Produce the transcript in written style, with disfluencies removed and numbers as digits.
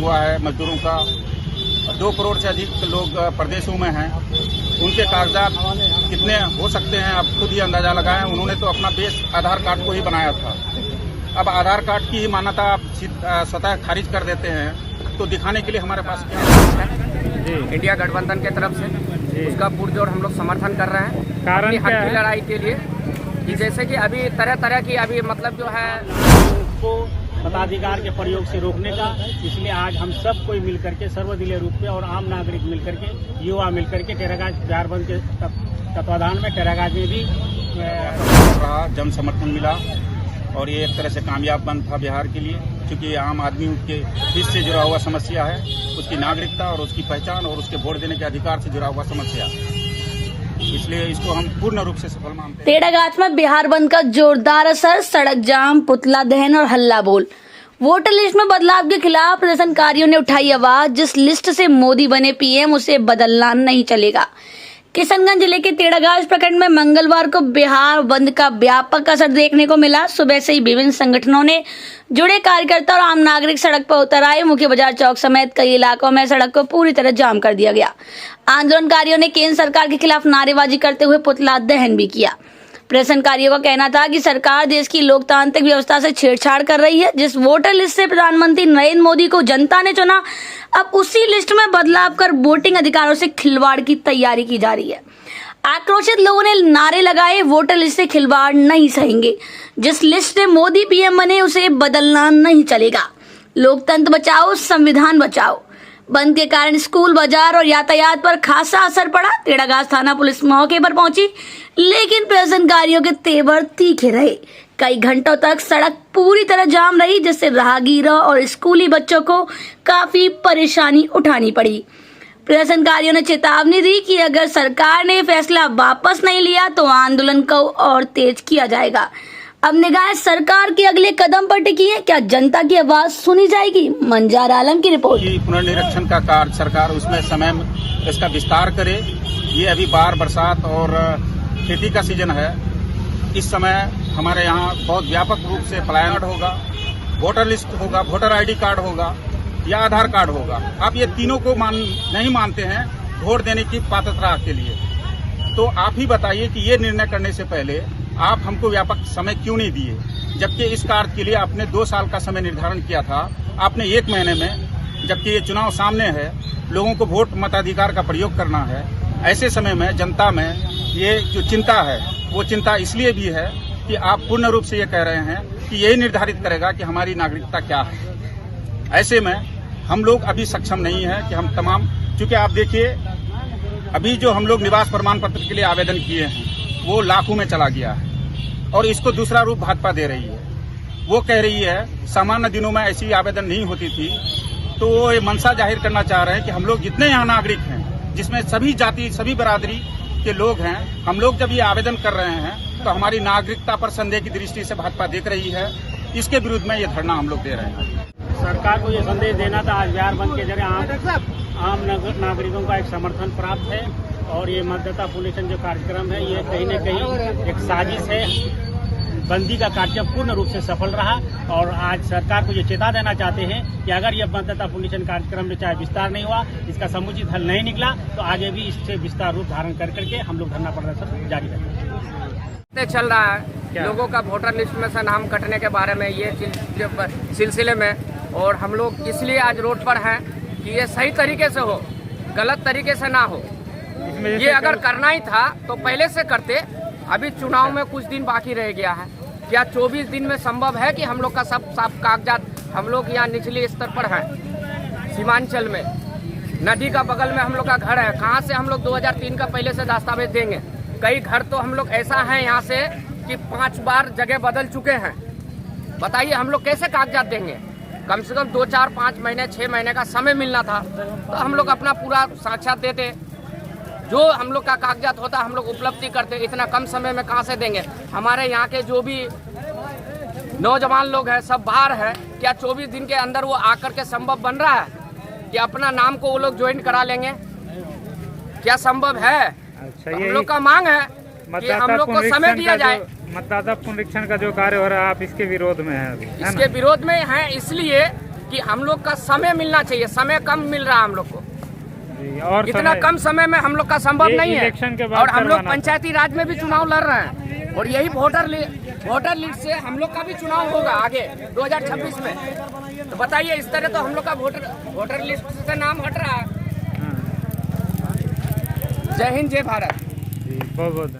हुआ है मजदूरों का। 2 करोड़ से अधिक लोग प्रदेशों में हैं। उनके कागजात कितने हो सकते हैं आप खुद ही अंदाजा लगाएं। उन्होंने तो अपना बेस आधार कार्ड को ही बनाया था। अब आधार कार्ड की ही मान्यता आप स्वतः खारिज कर देते हैं, तो दिखाने के लिए हमारे पास क्या है? इंडिया गठबंधन के तरफ से उसका पुरजोर हम लोग समर्थन कर रहे हैं कारण हक की लड़ाई के लिए, कि जैसे कि अभी तरह तरह की अभी मतलब जो है को मताधिकार के प्रयोग से रोकने का। इसलिए आज हम सब कोई मिलकर के सर्वदलीय रूप में और आम नागरिक मिलकर के, युवा मिलकर के टेरागाज बिहार बंद के तत्वाधान में टेरागाज में भी जन समर्थन मिला और ये एक तरह से कामयाब बंद था बिहार के लिए, क्योंकि आम आदमी के हित से जुड़ा हुआ समस्या है, उसकी नागरिकता और उसकी पहचान और उसके वोट देने के अधिकार से जुड़ा हुआ समस्या, इसलिए इसको हम पूर्ण रूप से सफल मानते हैं। टेढ़ागाछ में बिहार बंद का जोरदार असर, सड़क जाम, पुतला दहन और हल्ला बोल। वोटर लिस्ट में बदलाव के खिलाफ प्रदर्शनकारियों ने उठाई आवाज। जिस लिस्ट से मोदी बने पीएम उसे बदलना नहीं चलेगा। किशनगंज जिले के टेढ़ागाछ प्रखंड में मंगलवार को बिहार बंद का व्यापक असर देखने को मिला। सुबह से ही विभिन्न संगठनों ने जुड़े कार्यकर्ता और आम नागरिक सड़क पर उतर आए। मुख्य बाजार चौक समेत कई इलाकों में सड़क को पूरी तरह जाम कर दिया गया। आंदोलनकारियों ने केंद्र सरकार के खिलाफ नारेबाजी करते हुए पुतला दहन भी किया। प्रदर्शनकारियों का कहना था कि सरकार देश की लोकतांत्रिक व्यवस्था से छेड़छाड़ कर रही है। जिस वोटर लिस्ट से प्रधानमंत्री नरेंद्र मोदी को जनता ने चुना, अब उसी लिस्ट में बदलाव कर वोटिंग अधिकारों से खिलवाड़ की तैयारी की जा रही है। आक्रोशित लोगों ने नारे लगाए, वोटर लिस्ट से खिलवाड़ नहीं सहेंगे। जिस लिस्ट से मोदी पीएम बने उसे बदलना नहीं चलेगा। लोकतंत्र बचाओ, संविधान बचाओ। बंद के कारण स्कूल, बाजार और यातायात पर खासा असर पड़ा। टेढ़ागाछ थाना पुलिस मौके पर पहुंची, लेकिन प्रदर्शनकारियों के तेवर तीखे रहे। कई घंटों तक सड़क पूरी तरह जाम रही, जिससे राहगीरों और स्कूली बच्चों को काफी परेशानी उठानी पड़ी। प्रदर्शनकारियों ने चेतावनी दी कि अगर सरकार ने फैसला वापस नहीं लिया तो आंदोलन को और तेज किया जाएगा। अब निगाहें सरकार के अगले कदम पर टिकी है। क्या जनता की आवाज सुनी जाएगी? मंजार आलम की रिपोर्ट। पुनर्निरीक्षण का कार्य सरकार उसमें समय इसका विस्तार करे। ये अभी बाढ़, बरसात और खेती का सीजन है। इस समय हमारे यहाँ बहुत व्यापक रूप से पलायन होगा, वोटर लिस्ट होगा, वोटर आईडी कार्ड होगा या आधार कार्ड होगा। आप ये तीनों को नहीं मानते हैं वोट देने की पात्रता के लिए, तो आप ही बताइए कि ये निर्णय करने से पहले आप हमको व्यापक समय क्यों नहीं दिए, जबकि इस कार्य के लिए आपने 2 साल का समय निर्धारण किया था, आपने 1 महीने में, जबकि ये चुनाव सामने है, लोगों को वोट मताधिकार का प्रयोग करना है। ऐसे समय में जनता में ये जो चिंता है वो चिंता इसलिए भी है कि आप पूर्ण रूप से ये कह रहे हैं कि यही निर्धारित करेगा कि हमारी नागरिकता क्या है। ऐसे में हम लोग अभी सक्षम नहीं है कि हम तमाम, क्योंकि आप देखिए अभी जो हम लोग निवास प्रमाण पत्र के लिए आवेदन किए हैं वो लाखों में चला गया है और इसको दूसरा रूप भाजपा दे रही है। वो कह रही है सामान्य दिनों में ऐसी आवेदन नहीं होती थी, तो वो ये मंशा जाहिर करना चाह रहे हैं कि हम लोग जितने यहाँ नागरिक हैं, जिसमें सभी जाति, सभी बरादरी के लोग हैं, हम लोग जब ये आवेदन कर रहे हैं तो हमारी नागरिकता पर संदेह की दृष्टि से भाजपा देख रही है। इसके विरुद्ध में ये धरना हम लोग दे रहे हैं। सरकार को ये संदेश देना था, आज बिहार बंद के जरिए आम नागरिकों का एक समर्थन प्राप्त है और ये मतदाता पुनरीक्षण जो कार्यक्रम है ये कहीं न कहीं एक साजिश है। बंदी का कार्यक्रम पूर्ण रूप से सफल रहा और आज सरकार को ये चेता देना चाहते हैं कि अगर यह मतदाता पुनरीक्षण कार्यक्रम में चाहे विस्तार नहीं हुआ, इसका समुचित हल नहीं निकला, तो आगे भी इससे विस्तार रूप धारण कर करके हम लोग धरना प्रदर्शन जारी रखेंगे। चल रहा है लोगों का वोटर लिस्ट में से नाम कटने के बारे में ये सिलसिले में, और हम लोग इसलिए आज रोड पर हैं कि ये सही तरीके से हो, गलत तरीके से ना हो। ये अगर करना ही था तो पहले से करते। अभी चुनाव में कुछ दिन बाकी रह गया है। क्या 24 दिन में संभव है कि हम लोग का सब कागजात, हम लोग यहाँ निचले स्तर पर हैं, सीमांचल में नदी का बगल में हम लोग का घर है, कहाँ से हम लोग 2003 का पहले से दस्तावेज देंगे? कई घर तो हम लोग ऐसा है यहाँ से कि 5 बार जगह बदल चुके हैं। बताइए हम लोग कैसे कागजात देंगे? कम से कम 2, 4, 5 महीने, 6 महीने का समय मिलना था, तो हम लोग अपना पूरा साक्षात देते, जो हम लोग का कागजात होता हम लोग उपलब्धि करते। इतना कम समय में कहाँ से देंगे? हमारे यहाँ के जो भी नौजवान लोग हैं सब बाहर है, क्या 24 दिन के अंदर वो आकर के संभव बन रहा है कि अपना नाम को वो लोग ज्वाइन करा लेंगे? क्या संभव है? अच्छा, तो हम लोग का मांग है कि हम लोग को समय दिया जाए। मतदाता पुनरीक्षण का जो कार्य हो रहा है आप इसके विरोध में हैं? इसके विरोध में हैं इसलिए कि हम लोग का समय मिलना चाहिए, समय कम मिल रहा है हम लोग को। और इतना कम समय में हम लोग का संभव नहीं है। इलेक्शन के बाद और हम लोग करवाना पंचायती राज में भी चुनाव लड़ रहे हैं और यही वोटर लिस्ट से हम लोग का भी चुनाव होगा आगे 2026 में। तो बताइए, इस तरह तो हम लोग का वोटर लिस्ट से नाम हट रहा है। जय हिंद, जय भारत। बहुत बहुत